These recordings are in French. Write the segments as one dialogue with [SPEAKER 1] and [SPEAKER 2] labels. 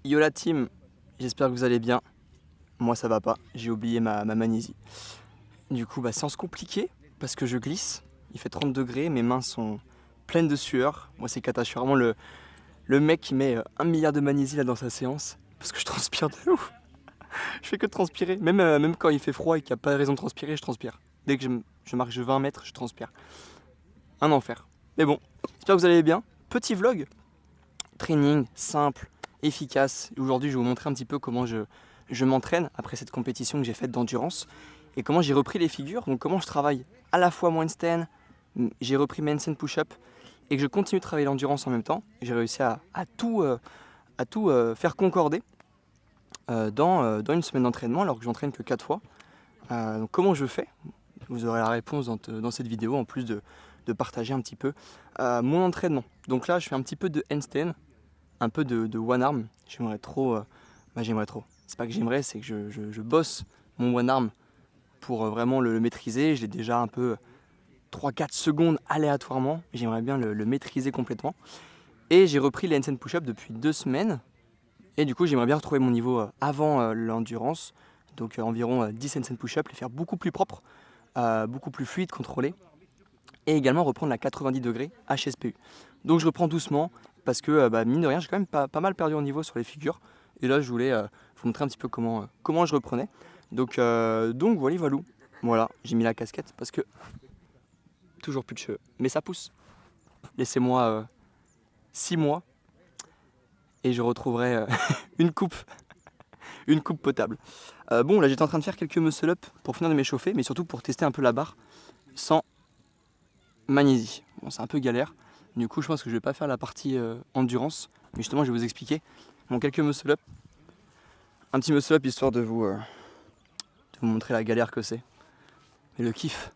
[SPEAKER 1] Yo la team, j'espère que vous allez bien. Moi ça va pas, j'ai oublié ma magnésie. Du coup séance compliquée parce que je glisse, il fait 30 degrés, mes mains sont pleines de sueur. Moi c'est cata, je suis vraiment le mec qui met 1 milliard de magnésie là dans sa séance. Parce que je transpire de ouf. Je fais que de transpirer, même quand il fait froid et qu'il n'y a pas de raison de transpirer, je transpire. Dès que je marche de 20 mètres, je transpire. Un enfer. Mais bon, j'espère que vous allez bien. Petit vlog, training simple, efficace. Aujourd'hui, je vais vous montrer un petit peu comment je m'entraîne après cette compétition que j'ai faite d'endurance et comment j'ai repris les figures. Donc, comment je travaille à la fois mon handstand, j'ai repris mes handstand push-up et que je continue de travailler l'endurance en même temps. J'ai réussi à tout faire concorder dans une semaine d'entraînement alors que j'entraîne que 4 fois. Donc, comment je fais? Vous aurez la réponse dans cette vidéo en plus de partager un petit peu mon entraînement. Donc là, je fais un petit peu de handstand, un peu de one arm. J'aimerais trop. C'est pas que j'aimerais, c'est que je bosse mon one arm pour vraiment le maîtriser. Je l'ai déjà un peu 3-4 secondes aléatoirement. J'aimerais bien le maîtriser complètement. Et j'ai repris les handstand push-up depuis 2 semaines. Et du coup, j'aimerais bien retrouver mon niveau avant l'endurance. Donc environ 10 handstand push-up, les faire beaucoup plus propres, beaucoup plus fluides, contrôlés. Et également reprendre la 90 degrés HSPU. Donc je reprends doucement parce que mine de rien j'ai quand même pas mal perdu en niveau sur les figures. Et là je voulais vous montrer un petit peu comment je reprenais. Donc voilà. Voilà, j'ai mis la casquette parce que toujours plus de cheveux. Mais ça pousse. Laissez-moi 6 mois et je retrouverai une coupe potable. Bon là j'étais en train de faire quelques muscle-up pour finir de m'échauffer, mais surtout pour tester un peu la barre sans magnésie. Bon, c'est un peu galère. Du coup, je pense que je vais pas faire la partie endurance. Mais justement, je vais vous expliquer. Bon, quelques muscle-up. Un petit muscle-up histoire de vous montrer la galère que c'est. Et le kiff.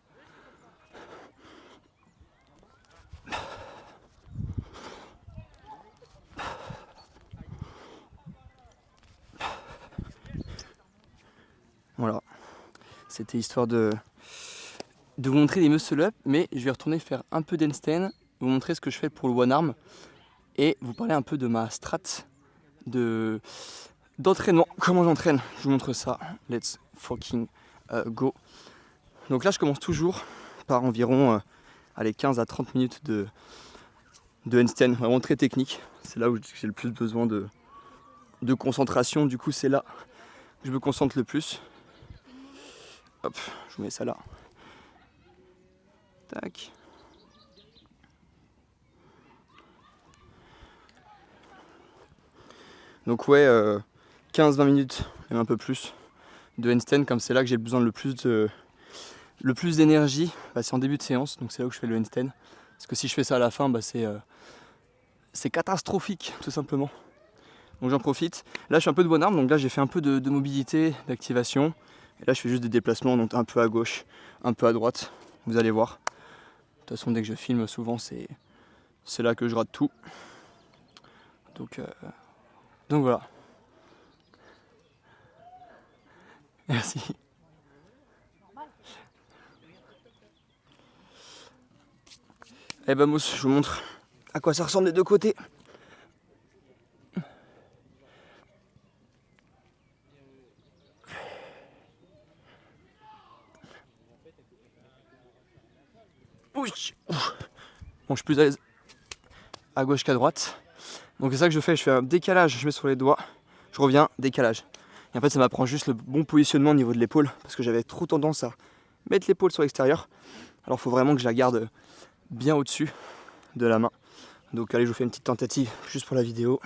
[SPEAKER 1] Voilà. C'était histoire de vous montrer des muscle-up. Mais je vais retourner faire un peu d'handstand. Vous montrer ce que je fais pour le one arm. Et vous parler un peu de ma strat d'entraînement. Comment j'entraîne? Je vous montre ça. Let's fucking go. Donc là, je commence toujours par environ 15 à 30 minutes de handstand, vraiment très technique. C'est là où j'ai le plus besoin de concentration. Du coup, c'est là que je me concentre le plus. Hop, je vous mets ça là. Tac. Donc ouais, 15-20 minutes, même un peu plus, de handstand, comme c'est là que j'ai besoin le plus d'énergie. C'est en début de séance, donc c'est là où je fais le handstand. Parce que si je fais ça à la fin, c'est catastrophique, tout simplement. Donc j'en profite. Là je fais un peu de one arm, donc là j'ai fait un peu de mobilité, d'activation. Et là je fais juste des déplacements, donc un peu à gauche, un peu à droite. Vous allez voir. De toute façon dès que je filme, souvent c'est là que je rate tout. Donc voilà. Merci. Eh ben Mousse, je vous montre à quoi ça ressemble des deux côtés. Bon, je suis plus à l'aise à gauche qu'à droite. Donc c'est ça que je fais un décalage, je mets sur les doigts, je reviens, décalage. Et en fait ça m'apprend juste le bon positionnement au niveau de l'épaule, parce que j'avais trop tendance à mettre l'épaule sur l'extérieur. Alors il faut vraiment que je la garde bien au-dessus de la main. Donc allez, je vous fais une petite tentative juste pour la vidéo.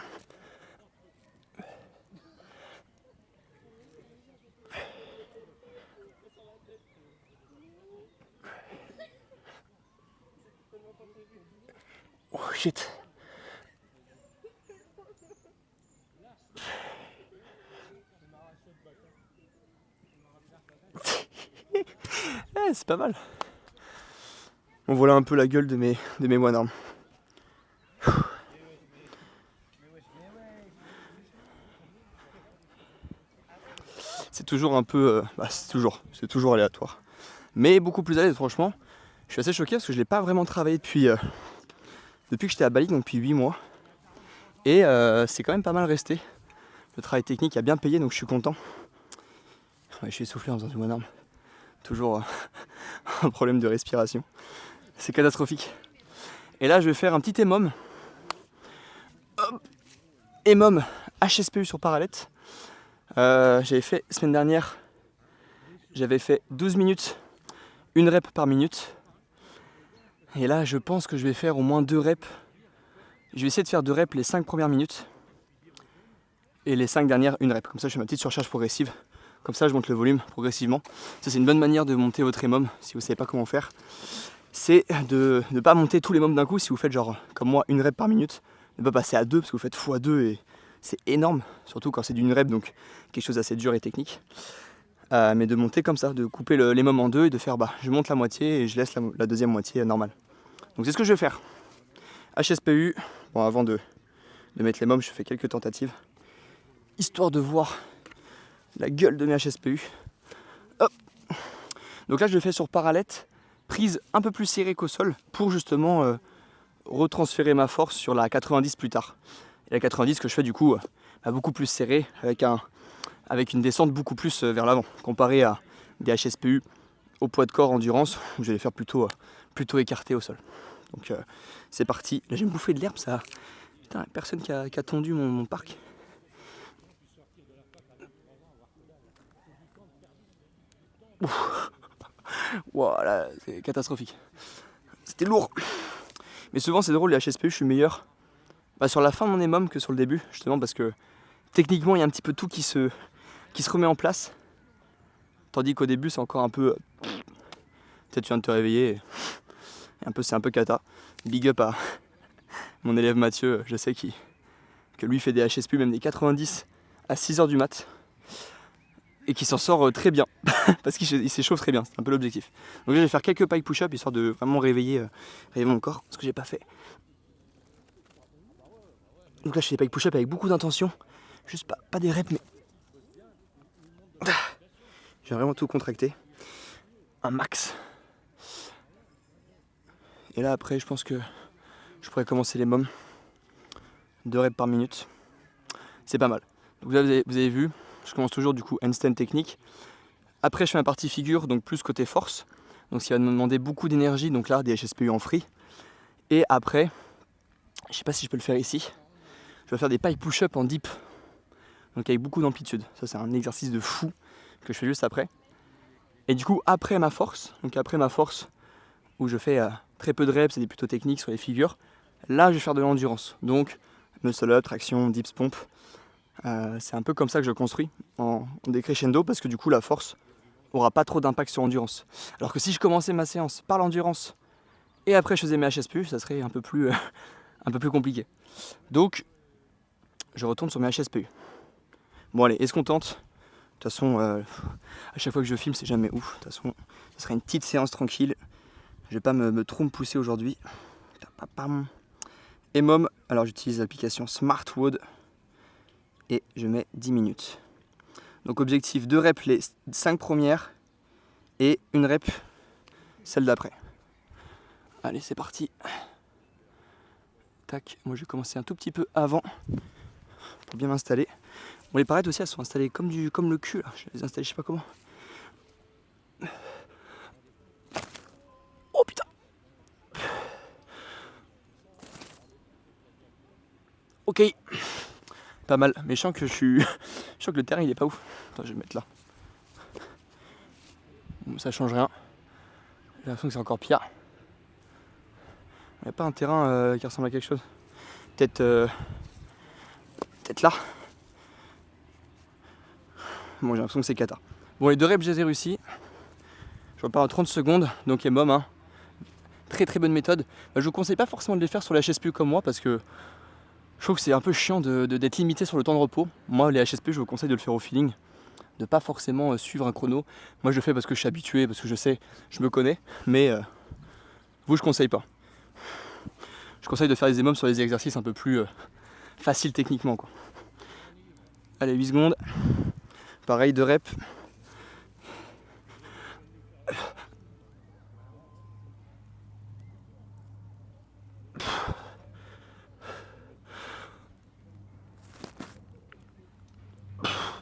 [SPEAKER 1] Oh shit. C'est pas mal. Bon, voilà un peu la gueule de mes one arm. C'est toujours un peu... c'est toujours aléatoire. Mais beaucoup plus à l'aise, franchement. Je suis assez choqué parce que je l'ai pas vraiment travaillé depuis que j'étais à Bali, donc depuis 8 mois. Et c'est quand même pas mal resté. Le travail technique a bien payé, donc je suis content. Ouais, je suis essoufflé en faisant du one arm. Toujours un problème de respiration. C'est catastrophique. Et là, je vais faire un petit EMOM. EMOM HSPU sur parallèle. J'avais fait semaine dernière, j'avais fait 12 minutes, une rep par minute. Et là, je pense que je vais faire au moins 2 reps. Je vais essayer de faire 2 reps les 5 premières minutes. Et les 5 dernières, une rep. Comme ça, je fais ma petite surcharge progressive. Comme ça, je monte le volume progressivement. Ça, c'est une bonne manière de monter votre EMOM, si vous ne savez pas comment faire. C'est de ne pas monter tous les EMOM d'un coup. Si vous faites genre, comme moi, une rep par minute, ne pas passer à 2, parce que vous faites x2 et c'est énorme. Surtout quand c'est d'une rep, donc quelque chose d'assez dur et technique. Mais de monter comme ça, de couper les EMOM en 2 et de faire, je monte la moitié et je laisse la deuxième moitié normale. Donc c'est ce que je vais faire. HSPU, bon, avant de mettre les EMOM, je fais quelques tentatives. Histoire de voir la gueule de mes HSPU. Hop. Donc là, je le fais sur parallèle, prise un peu plus serrée qu'au sol pour justement retransférer ma force sur la 90 plus tard. Et la 90 que je fais du coup beaucoup plus serrée avec une descente beaucoup plus vers l'avant comparé à des HSPU au poids de corps endurance où je vais les faire plutôt écartés au sol. Donc c'est parti. Là, je vais me bouffer de l'herbe, ça. Putain, personne qui a tondu mon parc. Voilà, c'est catastrophique. C'était lourd. Mais souvent c'est drôle, les HSPU, je suis meilleur sur la fin de mon EMOM que sur le début, justement parce que techniquement il y a un petit peu tout qui se remet en place. Tandis qu'au début c'est encore un peu... Peut-être tu viens de te réveiller, c'est un peu cata. Big up à mon élève Mathieu, je sais que lui fait des HSPU, même des 90 à 6h du mat. Et qui s'en sort très bien, parce qu'il s'échauffe très bien, c'est un peu l'objectif. Donc là, je vais faire quelques pike push-up, histoire de vraiment réveiller mon corps, ce que j'ai pas fait. Donc là, je fais des pike push-up avec beaucoup d'intention, juste pas des reps, mais... J'ai vraiment tout contracté, un max. Et là, après, je pense que je pourrais commencer les EMOM, 2 reps par minute. C'est pas mal. Donc là, vous avez vu, je commence toujours du coup handstand technique. Après, je fais ma partie figure, donc plus côté force. Donc, ça va me demander beaucoup d'énergie. Donc là, des HSPU en free. Et après, je sais pas si je peux le faire ici. Je vais faire des pike push-up en deep. Donc avec beaucoup d'amplitude. Ça, c'est un exercice de fou que je fais juste après. Et du coup, après ma force, où je fais très peu de reps, c'est plutôt techniques sur les figures. Là, je vais faire de l'endurance. Donc, muscle up, traction, dips, pompe. C'est un peu comme ça que je construis en décrescendo parce que du coup, la force aura pas trop d'impact sur l'endurance. Alors que si je commençais ma séance par l'endurance et après je faisais mes HSPU, ça serait un peu plus compliqué. Donc je retourne sur mes HSPU. Bon allez, est-ce qu'on tente ? De toute façon, à chaque fois que je filme, c'est jamais ouf. De toute façon, ce sera une petite séance tranquille. Je vais pas me trop me pousser aujourd'hui. EMOM, alors j'utilise l'application SmartWOD et je mets 10 minutes. Donc objectif 2 reps les 5 premières et une rep celle d'après. Allez, c'est parti. Tac, moi je vais commencer un tout petit peu avant pour bien m'installer. Bon, les parettes aussi, elles sont installées comme le cul là. Je vais les installer, je sais pas comment. Oh putain. Ok. Pas mal, mais je sens que le terrain il est pas ouf. Attends, je vais le mettre là. Bon, ça change rien. J'ai l'impression que c'est encore pire. Il n'y a pas un terrain qui ressemble à quelque chose. Peut-être là. Bon, j'ai l'impression que c'est cata. Bon, les 2 reps, je les ai réussi. Je repars à 30 secondes, donc EMOM. Hein. Très très bonne méthode. Je vous conseille pas forcément de les faire sur les HSPU comme moi parce que je trouve que c'est un peu chiant d'être limité sur le temps de repos. Moi, les HSPU, je vous conseille de le faire au feeling. De pas forcément suivre un chrono. Moi, je le fais parce que je suis habitué, parce que je sais, je me connais. Mais vous, je conseille pas. Je conseille de faire des EMOM sur les exercices un peu plus faciles techniquement, quoi. Allez, 8 secondes. Pareil, 2 reps.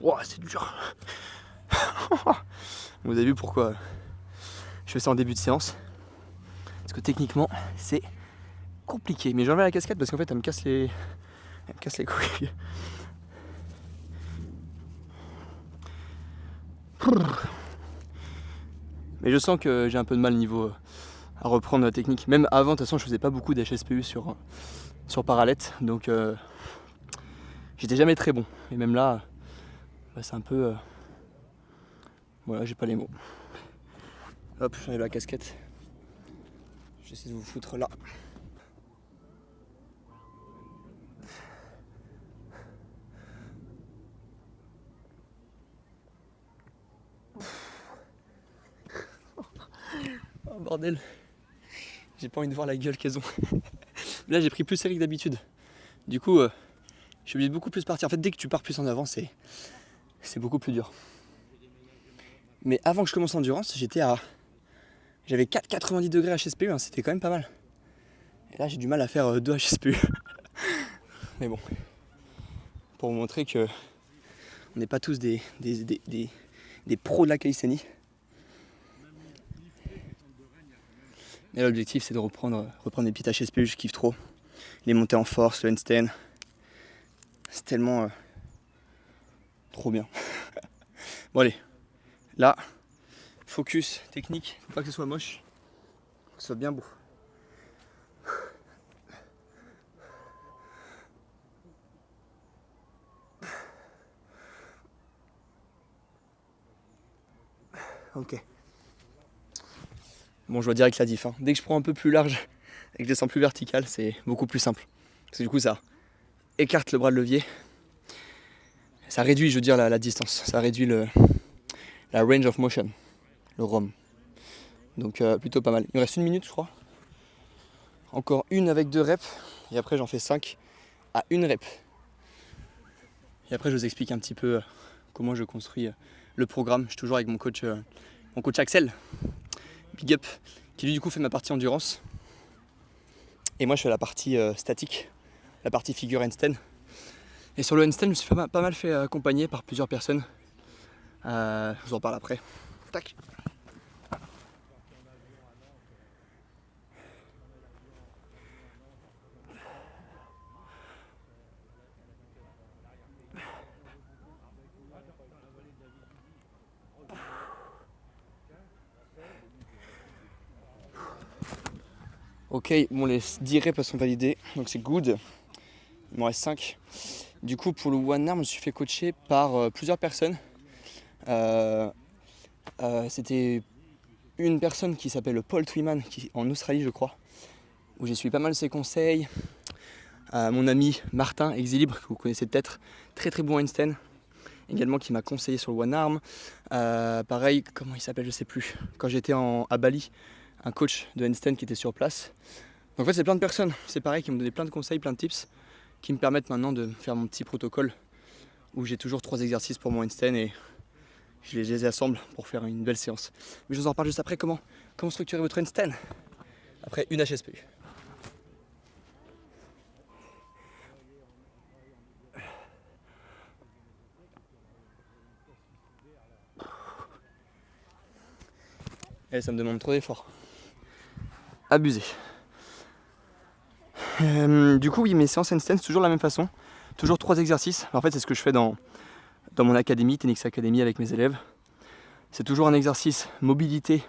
[SPEAKER 1] Wow, c'est dur. Vous avez vu pourquoi je fais ça en début de séance. Parce que techniquement, c'est compliqué. Mais j'enlève la casquette parce qu'en fait, elle me casse les couilles. Mais je sens que j'ai un peu de mal niveau à reprendre la technique. Même avant, de toute façon, je faisais pas beaucoup d'HSPU sur parallèle. Donc, j'étais jamais très bon. Et même là, bah, c'est un peu... voilà, j'ai pas les mots. Hop, j'enlève la casquette. J'essaie de vous foutre là. Oh bordel. J'ai pas envie de voir la gueule qu'elles ont. Là, j'ai pris plus série que d'habitude. Du coup, je suis obligé de beaucoup plus partir. En fait, dès que tu pars plus en avant, c'est beaucoup plus dur. Mais avant que je commence l'endurance, j'avais 4,90 degrés HSPU, hein, c'était quand même pas mal. Et là, j'ai du mal à faire 2 HSPU. Mais bon, pour vous montrer que on n'est pas tous des pros de la calisthénie. Et l'objectif, c'est de reprendre les petites HSPU, je kiffe trop. Les montées en force, le handstand. C'est tellement trop bien. Bon allez, là, focus, technique, faut pas que ce soit moche, faut que ce soit bien beau. Ok. Bon, je vois direct la diff. Hein. Dès que je prends un peu plus large et que je descends plus vertical, c'est beaucoup plus simple. Parce que du coup, ça écarte le bras de levier. Ça réduit, je veux dire, la distance. Ça réduit la range of motion, le ROM. Donc plutôt pas mal. Il me reste 1 minute, je crois. Encore une avec 2 reps. Et après, j'en fais 5 à 1 rep. Et après, je vous explique un petit peu comment je construis le programme. Je suis toujours avec mon coach Axel. Big up, qui lui du coup fait ma partie endurance. Et moi je fais la partie statique, la partie figure handstand. Et sur le handstand, je me suis pas mal fait accompagner par plusieurs personnes. Je vous en parle après. Tac. Ok, bon les 10 reps sont validés, donc c'est good. Il m'en reste 5. Du coup pour le one arm, je me suis fait coacher par plusieurs personnes. C'était une personne qui s'appelle Paul Twyman, qui en Australie je crois, où j'ai suivi pas mal ses conseils. Mon ami Martin Exilibre, que vous connaissez peut-être, très très bon handstand, également qui m'a conseillé sur le one arm. Pareil, comment il s'appelle, je sais plus. Quand j'étais à Bali, un coach de handstand qui était sur place. Donc en fait c'est plein de personnes, c'est pareil, qui m'ont donné plein de conseils, plein de tips, qui me permettent maintenant de faire mon petit protocole où j'ai toujours 3 exercices pour mon handstand et je les assemble pour faire une belle séance. Mais je vous en reparle juste après, comment structurer votre handstand après une HSPU. Et ça me demande trop d'efforts. Abusé. Du coup, oui, mes séances handstand, c'est toujours la même façon. Toujours 3 exercices. En fait, c'est ce que je fais dans mon académie, Tenix Academy, avec mes élèves. C'est toujours un exercice mobilité,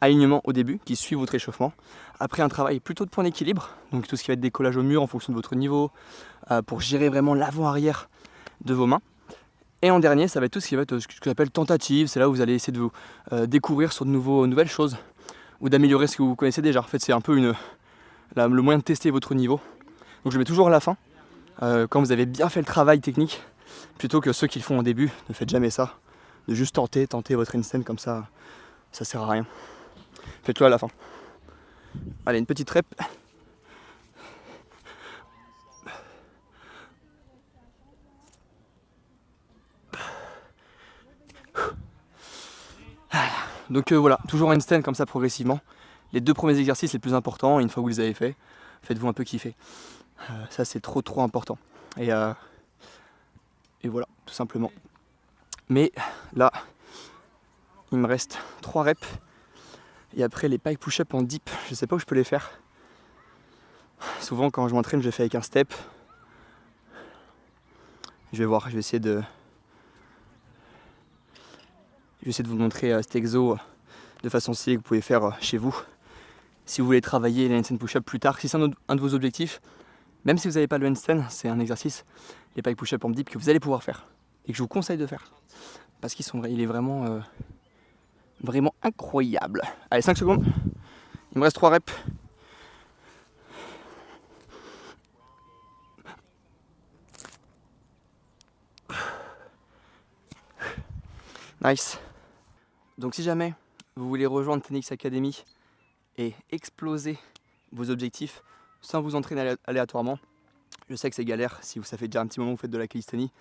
[SPEAKER 1] alignement au début, qui suit votre échauffement. Après, un travail plutôt de point d'équilibre, donc tout ce qui va être décollage au mur en fonction de votre niveau, pour gérer vraiment l'avant-arrière de vos mains. Et en dernier, ça va être tout ce qui va être ce que j'appelle tentative. C'est là où vous allez essayer de vous découvrir sur de nouvelles choses ou d'améliorer ce que vous connaissez déjà. En fait, c'est un peu le moyen de tester votre niveau. Donc je le mets toujours à la fin, quand vous avez bien fait le travail technique, plutôt que ceux qui le font au début. Ne faites jamais ça. De juste tenter votre handstand comme ça, ça sert à rien. Faites-le à la fin. Allez, une petite rep. Donc voilà, toujours un handstand comme ça progressivement. Les 2 premiers exercices les plus importants, une fois que vous les avez faits, faites-vous un peu kiffer. Ça c'est trop important. Et voilà, tout simplement. Mais là, il me reste 3 reps. Et après les pike push-up en dip, je sais pas où je peux les faire. Souvent quand je m'entraîne, je les fais avec un step. Je vais voir, je vais essayer de vous montrer cet exo de façon stylée que vous pouvez faire chez vous. Si vous voulez travailler les handstand push-up plus tard, si c'est un de vos objectifs, même si vous n'avez pas le handstand, c'est un exercice, les pike push-up en dip que vous allez pouvoir faire et que je vous conseille de faire. Parce qu'il est vraiment, vraiment incroyable. Allez, 5 secondes. Il me reste 3 reps. Nice. Donc si jamais vous voulez rejoindre TenX Academy et exploser vos objectifs sans vous entraîner aléatoirement, je sais que c'est galère si ça fait déjà un petit moment que vous faites de la calisthénie,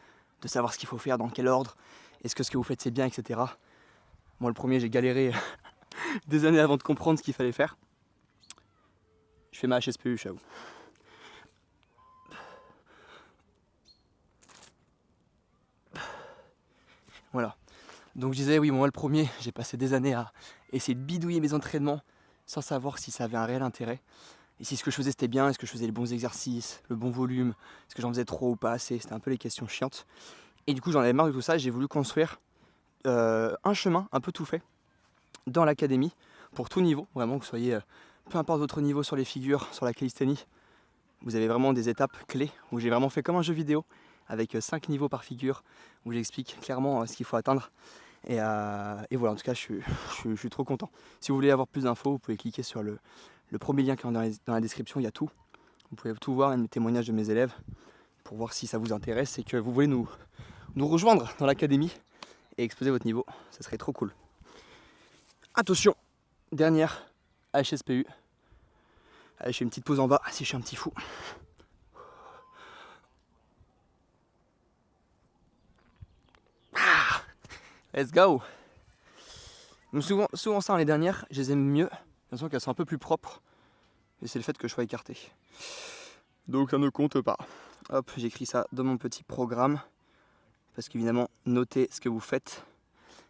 [SPEAKER 1] de savoir ce qu'il faut faire, dans quel ordre, est-ce que ce que vous faites c'est bien, etc. Moi le premier j'ai galéré des années avant de comprendre ce qu'il fallait faire. Je fais ma HSPU, j'avoue. Voilà. Donc je disais, oui, moi le premier, j'ai passé des années à essayer de bidouiller mes entraînements sans savoir si ça avait un réel intérêt. Et si ce que je faisais c'était bien, est-ce que je faisais les bons exercices, le bon volume, est-ce que j'en faisais trop ou pas assez, c'était un peu les questions chiantes. Et du coup j'en avais marre de tout ça, j'ai voulu construire un chemin un peu tout fait dans l'académie, pour tout niveau, vraiment que vous soyez, peu importe votre niveau sur les figures, sur la calisthénie, vous avez vraiment des étapes clés où j'ai vraiment fait comme un jeu vidéo avec 5 niveaux par figure, où j'explique clairement ce qu'il faut atteindre. Et voilà, en tout cas, je suis trop content. Si vous voulez avoir plus d'infos, vous pouvez cliquer sur le premier lien qui est dans la description, il y a tout. Vous pouvez tout voir, les témoignages de mes élèves, pour voir si ça vous intéresse et que vous voulez nous rejoindre dans l'académie et exploser votre niveau. Ça serait trop cool. Attention, dernière HSPU. Allez, je fais une petite pause en bas si je suis un petit fou. Ah, let's go. Donc souvent ça, les dernières, je les aime mieux. J'ai l'impression qu'elles sont un peu plus propres. Et c'est le fait que je sois écarté. Donc ça ne compte pas. Hop, j'écris ça dans mon petit programme. Parce qu'évidemment, notez ce que vous faites.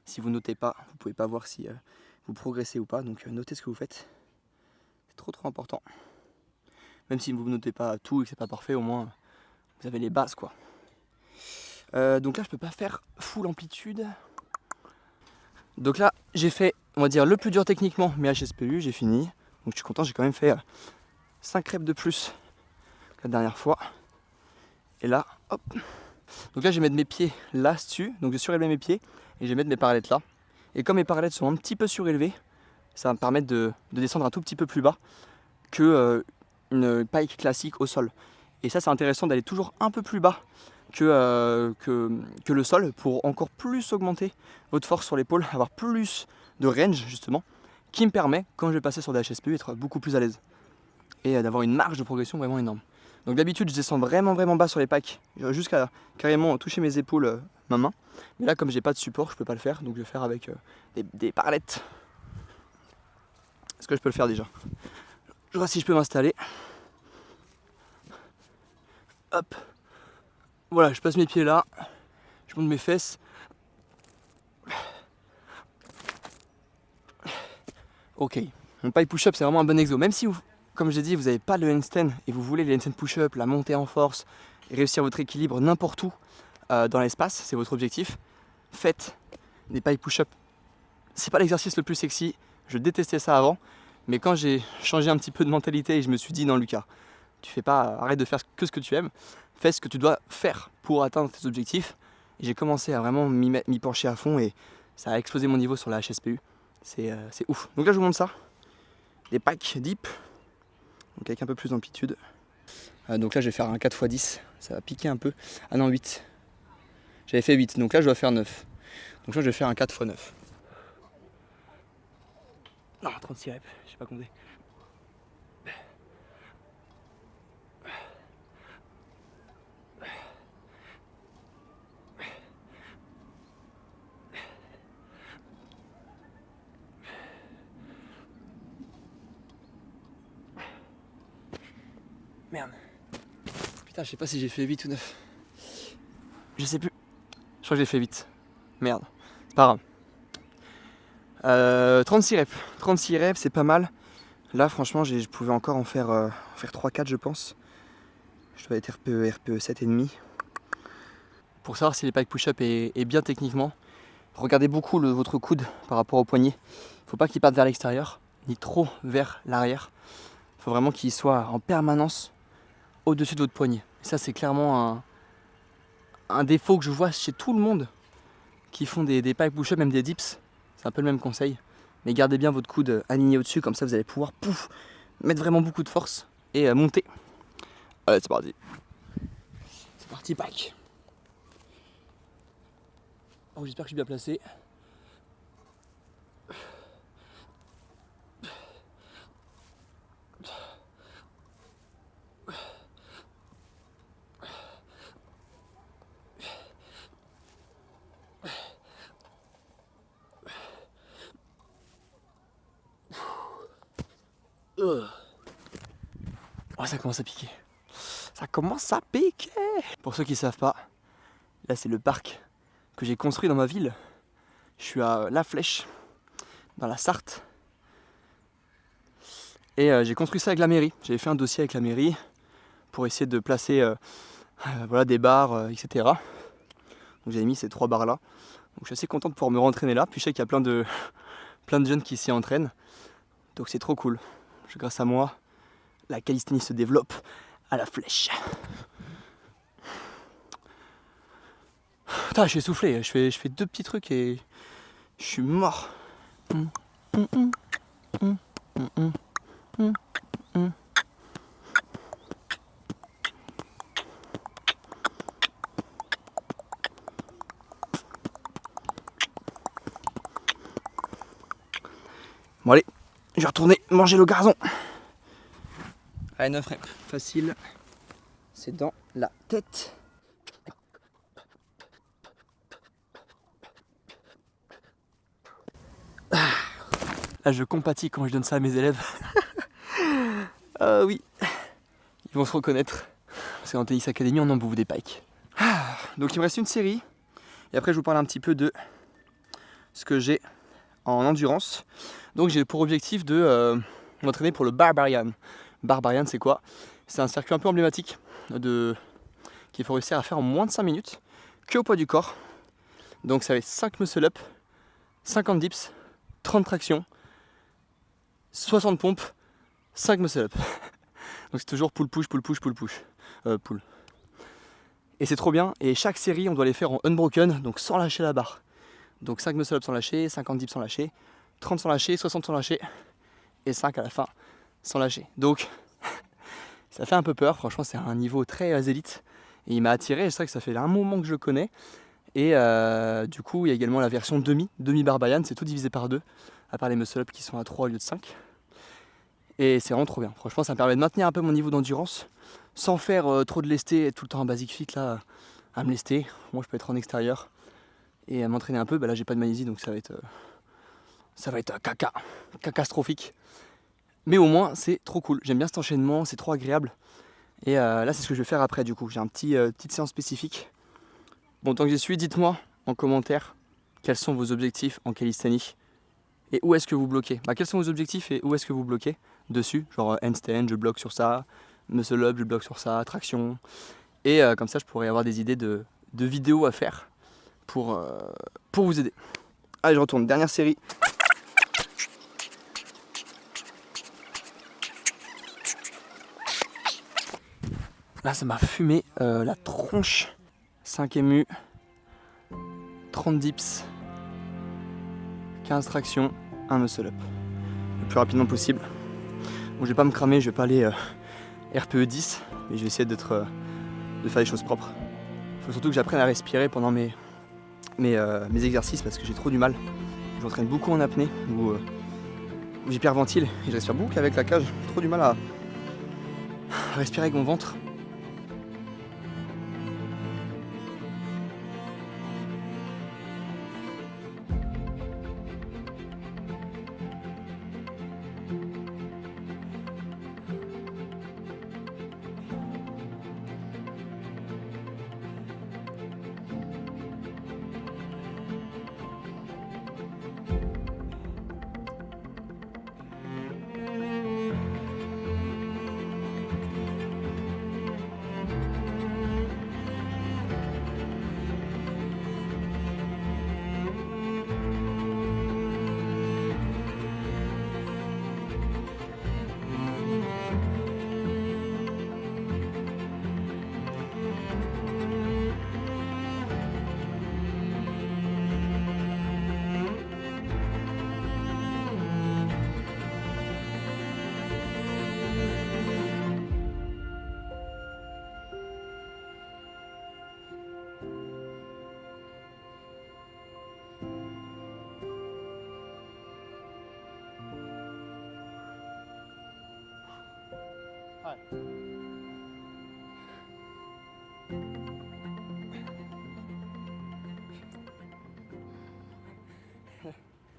[SPEAKER 1] Si vous notez pas, vous pouvez pas voir si vous progressez ou pas. Donc notez ce que vous faites. C'est trop important. Même si vous ne notez pas tout et que c'est pas parfait, au moins vous avez les bases quoi. Donc là je peux pas faire full amplitude. Donc là j'ai fait, on va dire, le plus dur techniquement, mes HSPU, j'ai fini. Donc je suis content, j'ai quand même fait 5 reps de plus que la dernière fois. Et là, hop. Donc là je vais mettre mes pieds là dessus, donc je surélever mes pieds et je vais mettre mes parallettes là. Et comme mes parallettes sont un petit peu surélevées, ça va me permettre de descendre un tout petit peu plus bas que une pike classique au sol. Et ça c'est intéressant d'aller toujours un peu plus bas que le sol pour encore plus augmenter votre force sur l'épaule, avoir plus de range justement, qui me permet, quand je vais passer sur des HSPU, d'être beaucoup plus à l'aise et d'avoir une marge de progression vraiment énorme. Donc d'habitude je descends vraiment bas sur les packs, jusqu'à carrément toucher mes épaules, ma main. Mais là comme j'ai pas de support, je peux pas le faire, donc je vais faire avec des parallettes. Est-ce que je peux le faire déjà? Je vois si je peux m'installer. Hop. Voilà, je passe mes pieds là, je monte mes fesses. Ok, mon pike push-up c'est vraiment un bon exo. Même si, comme je l'ai dit, vous n'avez pas le handstand et vous voulez les handstand push-up, la montée en force, et réussir votre équilibre n'importe où dans l'espace, c'est votre objectif, faites des pike push-up. C'est pas l'exercice le plus sexy, je détestais ça avant, mais quand j'ai changé un petit peu de mentalité et je me suis dit non Lucas, tu fais pas, arrête de faire que ce que tu aimes, fais ce que tu dois faire pour atteindre tes objectifs. Et j'ai commencé à vraiment m'y pencher à fond et ça a explosé mon niveau sur la HSPU. C'est ouf. Donc là je vous montre ça, des packs deep, donc avec un peu plus d'amplitude. Donc là je vais faire un 4x10, ça va piquer un peu. Ah non 8, j'avais fait 8, donc là je dois faire 9. Donc là je vais faire un 4x9. Non, 36 reps, je sais pas compter. Merde. Putain, je sais pas si j'ai fait 8 ou 9. Je sais plus. Je crois que j'ai fait 8. Merde, c'est pas grave. 36 reps. 36 reps, c'est pas mal. Là, franchement, je pouvais encore en faire 3-4, je pense. Je dois être RPE 7,5. Pour savoir si les pike push-up est bien techniquement, regardez beaucoup votre coude par rapport au poignet. Faut pas qu'il parte vers l'extérieur, ni trop vers l'arrière. Faut vraiment qu'il soit en permanence au-dessus de votre poignet. Et ça, c'est clairement un défaut que je vois chez tout le monde qui font des pike push-up, même des dips. C'est un peu le même conseil. Mais gardez bien votre coude aligné au-dessus, comme ça vous allez pouvoir mettre vraiment beaucoup de force et monter. Allez, c'est parti. C'est parti, pike. Oh, j'espère que je suis bien placé. Oh, ça commence à piquer. Ça commence à piquer. Pour ceux qui ne savent pas, là c'est le parc que j'ai construit dans ma ville. Je suis à La Flèche, dans la Sarthe. Et j'ai construit ça avec la mairie. J'avais fait un dossier avec la mairie pour essayer de placer voilà, des barres, etc. Donc j'avais mis ces 3 barres là. Donc je suis assez content de pouvoir me rentraîner là. Puis je sais qu'il y a plein de jeunes qui s'y entraînent. Donc c'est trop cool. Grâce à moi, la calisthénie se développe à La Flèche. Putain, je suis essoufflé. Je fais 2 petits trucs et je suis mort. Bon allez, je vais retourner manger le gazon. Allez, 9 reps, facile. C'est dans la tête. Là, je compatis quand je donne ça à mes élèves. Ah oui, ils vont se reconnaître. Parce qu'en Tennis Academy, on en bouffe des pikes. Donc il me reste une série. Et après, je vous parle un petit peu de ce que j'ai en endurance. Donc j'ai pour objectif de m'entraîner pour le Barbarian. Barbarian, c'est quoi? C'est un circuit un peu emblématique qu'il faut réussir à faire en moins de 5 minutes, que au poids du corps. Donc ça va être 5 muscle-up, 50 dips, 30 tractions, 60 pompes, 5 muscle-up. Donc c'est toujours pull-push, pull-push, pull-push. Pull. Et c'est trop bien. Et chaque série, on doit les faire en unbroken, donc sans lâcher la barre. Donc 5 muscle-up sans lâcher, 50 dips sans lâcher, 30 sans lâcher, 60 sans lâcher, et 5 à la fin sans lâcher. Donc ça fait un peu peur, franchement c'est un niveau très élite. Et il m'a attiré, c'est vrai que ça fait un moment que je connais. Et du coup il y a également la version demi-Barbarian, c'est tout divisé par 2, à part les muscle-up qui sont à 3 au lieu de 5. Et c'est vraiment trop bien, franchement ça me permet de maintenir un peu mon niveau d'endurance, sans faire trop de lesté, être tout le temps en basic fit là, à me lester. Moi je peux être en extérieur et à m'entraîner un peu, bah là j'ai pas de magnésie donc ça va être catastrophique. Mais au moins c'est trop cool, j'aime bien cet enchaînement, c'est trop agréable. Et là c'est ce que je vais faire après du coup, j'ai petite séance spécifique. Bon, tant que j'y suis, dites-moi en commentaire quels sont vos objectifs en calisthénie et où est-ce que vous bloquez. Quels sont vos objectifs et où est-ce que vous bloquez dessus, genre handstand, je bloque sur ça, muscle up, je bloque sur ça, traction. Et comme ça je pourrais avoir des idées de vidéos à faire pour vous aider. Allez, je retourne, dernière série. Là ça m'a fumé la tronche. 5 MU, 30 dips, 15 tractions, un muscle up. Le plus rapidement possible. Bon, je vais pas me cramer, je vais pas aller RPE 10, mais je vais essayer de faire des choses propres. Il faut surtout que j'apprenne à respirer pendant mes exercices parce que j'ai trop du mal. Je m'entraîne beaucoup en apnée où j'hyperventile et je respire beaucoup avec la cage. J'ai trop du mal à respirer avec mon ventre.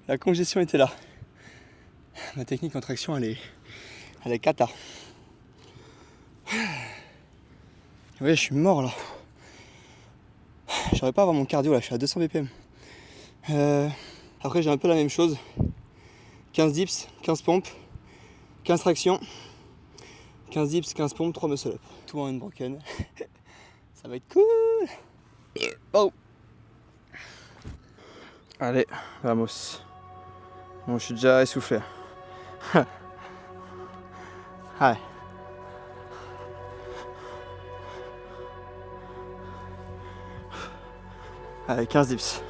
[SPEAKER 1] La congestion était là. Ma technique en traction, elle est cata. Ouais, je suis mort là. J'arrive pas à avoir mon cardio là, je suis à 200 BPM. Après, j'ai un peu la même chose. 15 dips, 15 pompes, 15 tractions, 15 dips, 15 pompes, 3 muscle up. Tout en unbroken. Ça va être cool. Oh. Allez, vamos. Bon, je suis déjà essoufflé. Allez. Allez, 15 dips.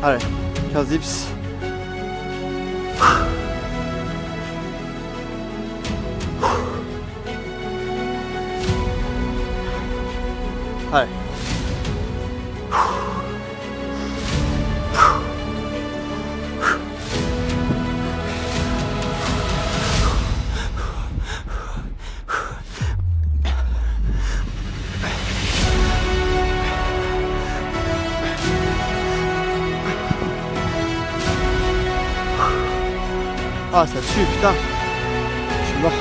[SPEAKER 1] Allez, 15 dips. Allez. Ah, ça tue, putain. Je suis mort.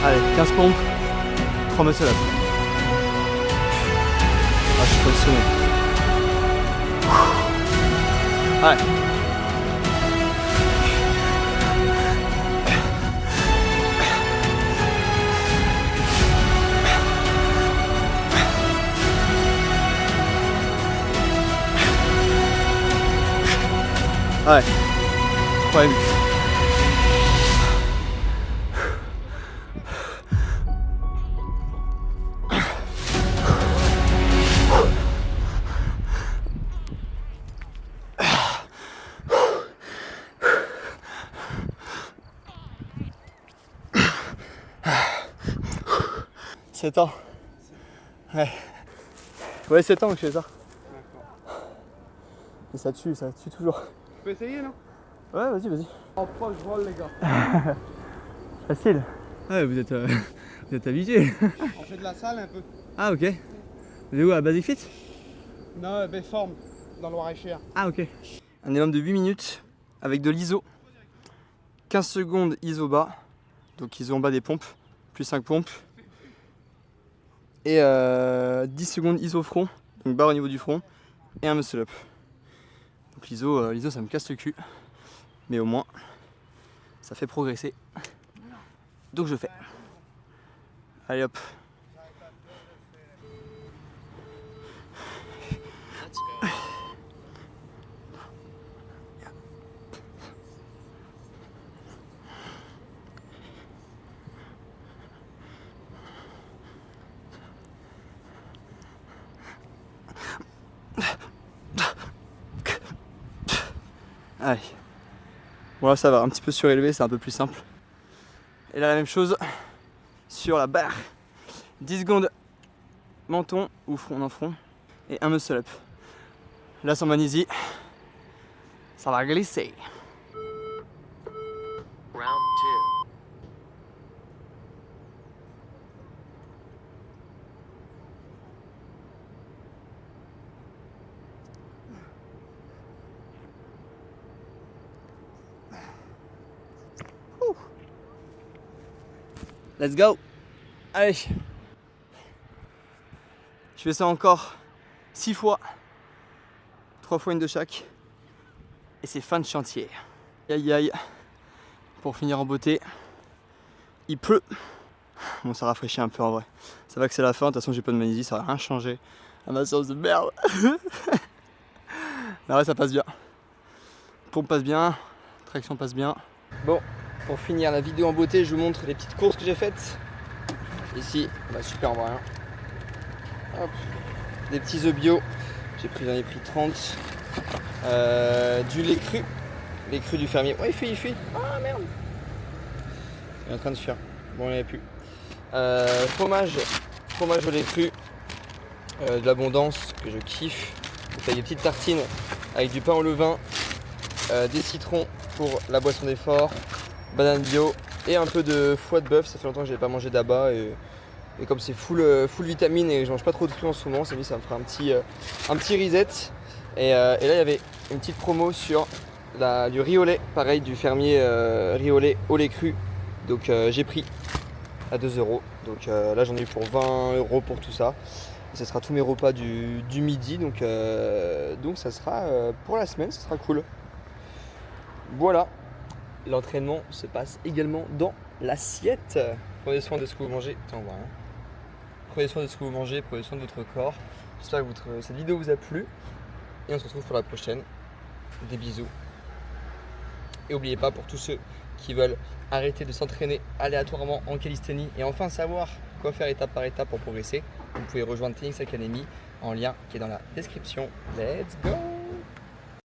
[SPEAKER 1] Allez, 15 pompes, 3 muscle up. Ah, je suis positionné. Allez. Ouais, 3 minutes. C'est ans. Ouais, 7 ans que je fais ça. Et ça tue toujours.
[SPEAKER 2] Tu peux essayer, non?
[SPEAKER 1] Ouais, vas-y.
[SPEAKER 2] Oh, pas, je vole, les gars.
[SPEAKER 1] Facile. Ouais, vous êtes habitué.
[SPEAKER 2] On fait de la salle un peu.
[SPEAKER 1] Ah, ok. Vous êtes où, à Basic Fit?
[SPEAKER 2] Non, Béforme, dans le Loir-et-Cher.
[SPEAKER 1] Ah, ok. Un minimum de 8 minutes avec de l'ISO. 15 secondes ISO bas. Donc ISO en bas des pompes. Plus 5 pompes. Et 10 secondes ISO front. Donc barre au niveau du front. Et un muscle up. Donc l'ISO ça me casse le cul. Mais au moins, ça fait progresser. Donc je fais. Allez hop. Allez. Bon là ça va, un petit peu surélevé, c'est un peu plus simple. Et là la même chose sur la barre. 10 secondes menton ou front, non front. Et un muscle up. Là sans magnésie, ça va glisser.
[SPEAKER 3] Round 2.
[SPEAKER 1] Let's go. Allez. Je fais ça encore 6 fois. 3 fois une de chaque. Et c'est fin de chantier. Aïe aïe. Pour finir en beauté, il pleut. Bon, ça rafraîchit un peu en vrai. Ça va que c'est la fin, de toute façon j'ai pas de magnésie, ça va rien changer à ma sauce de merde. Là ouais, ça passe bien. Pompe passe bien, traction passe bien. Bon, pour finir la vidéo en beauté, je vous montre les petites courses que j'ai faites. Ici, bah super en vrai. Hein. Hop. Des petits œufs bio, j'en ai pris 30. Du lait cru. Les crus du fermier. Ouais, il fuit. Ah merde. Il est en train de fuir. Bon, il n'y avait plus. Fromage au lait cru. De l'abondance que je kiffe. Donc, des petites tartines avec du pain au levain. Des citrons pour la boisson d'effort. Banane bio. Et un peu de foie de bœuf. Ça fait longtemps que je n'avais pas mangé d'abat. Et comme c'est full vitamine et que je mange pas trop de fruits en ce moment, ça me fera un petit reset. Et là, il y avait une petite promo sur du riz au lait, pareil du fermier riz au lait cru. Donc j'ai pris à 2 €. Donc là j'en ai eu pour 20 € pour tout ça. Et ça sera tous mes repas du midi. Donc ça sera pour la semaine, ça sera cool. Voilà. L'entraînement se passe également dans l'assiette. Prenez soin de ce que vous mangez. Attends, voilà. Prenez soin de ce que vous mangez, prenez soin de votre corps. J'espère que cette vidéo vous a plu. Et on se retrouve pour la prochaine. Des bisous. Et n'oubliez pas, pour tous ceux qui veulent arrêter de s'entraîner aléatoirement en calisthénie et enfin savoir quoi faire étape par étape pour progresser, vous pouvez rejoindre TenX Academy en lien qui est dans la description. Let's go!